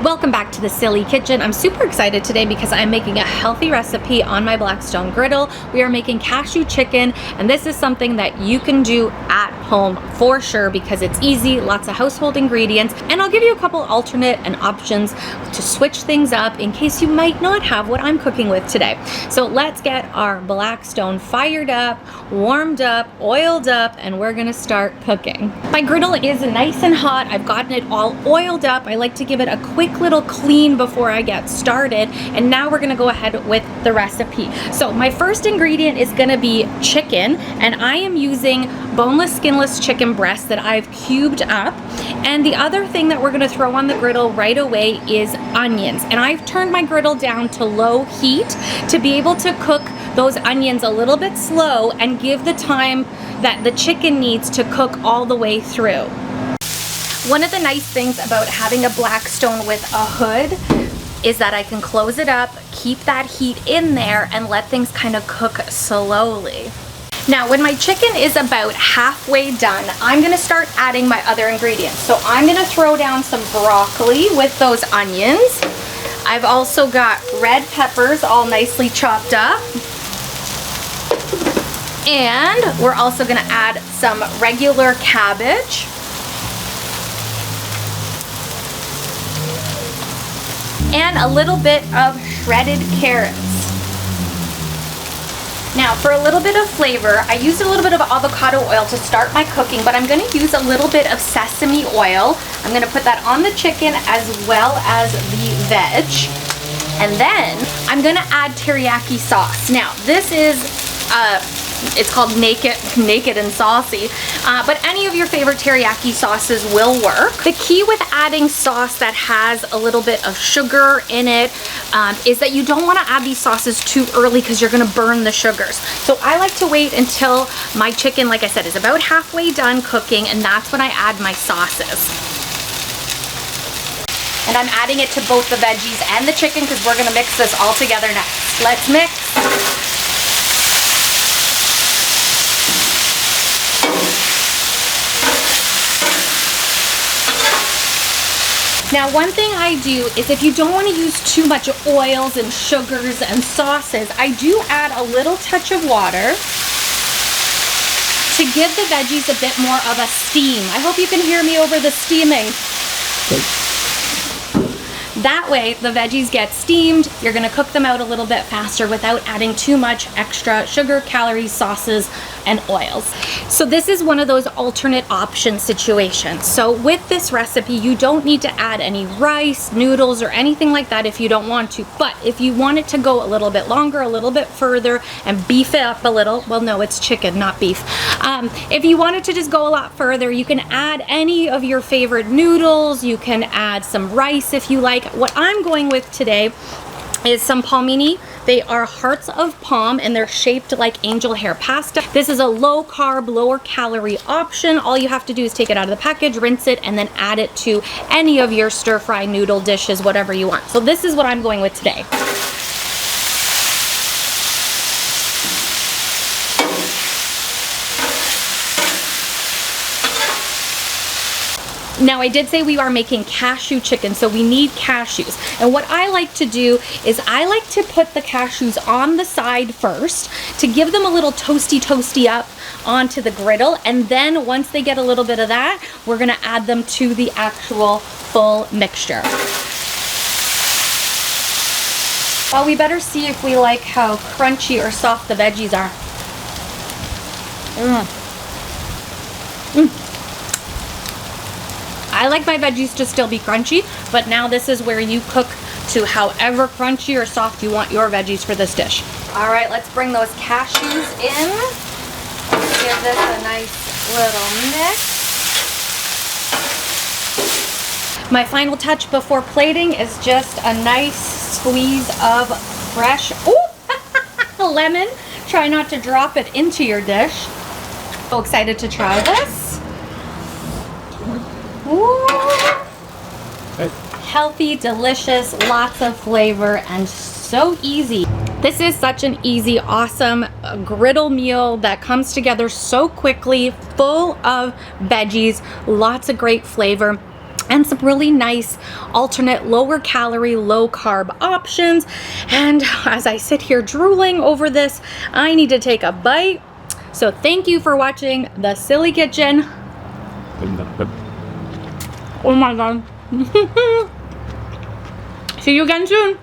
Welcome back to the Silly Kitchen. I'm super excited today because I'm making a healthy recipe on my Blackstone griddle. We are making cashew chicken, and this is something that you can do at home for sure because it's easy, lots of household ingredients, and I'll give you a couple alternate and options to switch things up in case you might not have what I'm cooking with today. So let's get our Blackstone fired up, warmed up, oiled up, and we're gonna start cooking. My griddle is nice and hot. I've gotten it all oiled up. I like to give it a quick little clean before I get started, and now we're gonna go ahead with the recipe. So my first ingredient is gonna be chicken, and I am using boneless, skinless chicken breast that I've cubed up. And the other thing that we're gonna throw on the griddle right away is onions, and I've turned my griddle down to low heat to be able to cook those onions a little bit slow and give the time that the chicken needs to cook all the way through. One of the nice things about having a Blackstone with a hood is that I can close it up, keep that heat in there, and let things kind of cook slowly. Now, when my chicken is about halfway done, I'm gonna start adding my other ingredients. So I'm gonna throw down some broccoli with those onions. I've also got red peppers all nicely chopped up. And we're also gonna add some regular cabbage. And a little bit of shredded carrots. Now, for a little bit of flavor, I used a little bit of avocado oil to start my cooking, but I'm gonna use a little bit of sesame oil. I'm gonna put that on the chicken as well as the veg. And then I'm gonna add teriyaki sauce. Now, this is it's called Naked and Saucy, but any of your favorite teriyaki sauces will work. The key with adding sauce that has a little bit of sugar in it is that you don't want to add these sauces too early because you're going to burn the sugars. So I like to wait until my chicken, like I said, is about halfway done cooking, and that's when I add my sauces. And I'm adding it to both the veggies and the chicken because we're going to mix this all together next. Let's mix. Now, one thing I do is if you don't want to use too much oils and sugars and sauces, I do add a little touch of water to give the veggies a bit more of a steam. I hope you can hear me over the steaming. That way, the veggies get steamed. You're gonna cook them out a little bit faster without adding too much extra sugar, calories, sauces, and oils. So this is one of those alternate option situations. So with this recipe, you don't need to add any rice, noodles, or anything like that if you don't want to. But if you want it to go a little bit longer, a little bit further, and beef it up a little, well, no, it's chicken, not beef. If you wanted to just go a lot further, you can add any of your favorite noodles. You can add some rice if you like. What I'm going with today is some palmini. They are hearts of palm and they're shaped like angel hair pasta. This is a low carb, lower calorie option. All you have to do is take it out of the package, rinse it, and then add it to any of your stir fry noodle dishes, whatever you want. So this is what I'm going with today. Now, I did say we are making cashew chicken, so we need cashews. And what I like to do is I like to put the cashews on the side first to give them a little toasty up onto the griddle. And then once they get a little bit of that, we're gonna add them to the actual full mixture. Well, we better see if we like how crunchy or soft the veggies are. I like my veggies to still be crunchy, but now this is where you cook to however crunchy or soft you want your veggies for this dish. All right, let's bring those cashews in. Let's give this a nice little mix. My final touch before plating is just a nice squeeze of fresh lemon. Try not to drop it into your dish. So excited to try this. Ooh. Healthy, delicious, lots of flavor, and so easy. This is such an easy, awesome griddle meal that comes together so quickly, full of veggies, lots of great flavor. and some really nice alternate lower calorie, low carb options. And as I sit here drooling over this, I need to take a bite. So thank you for watching The Silly Kitchen. Oh my God. See you again soon.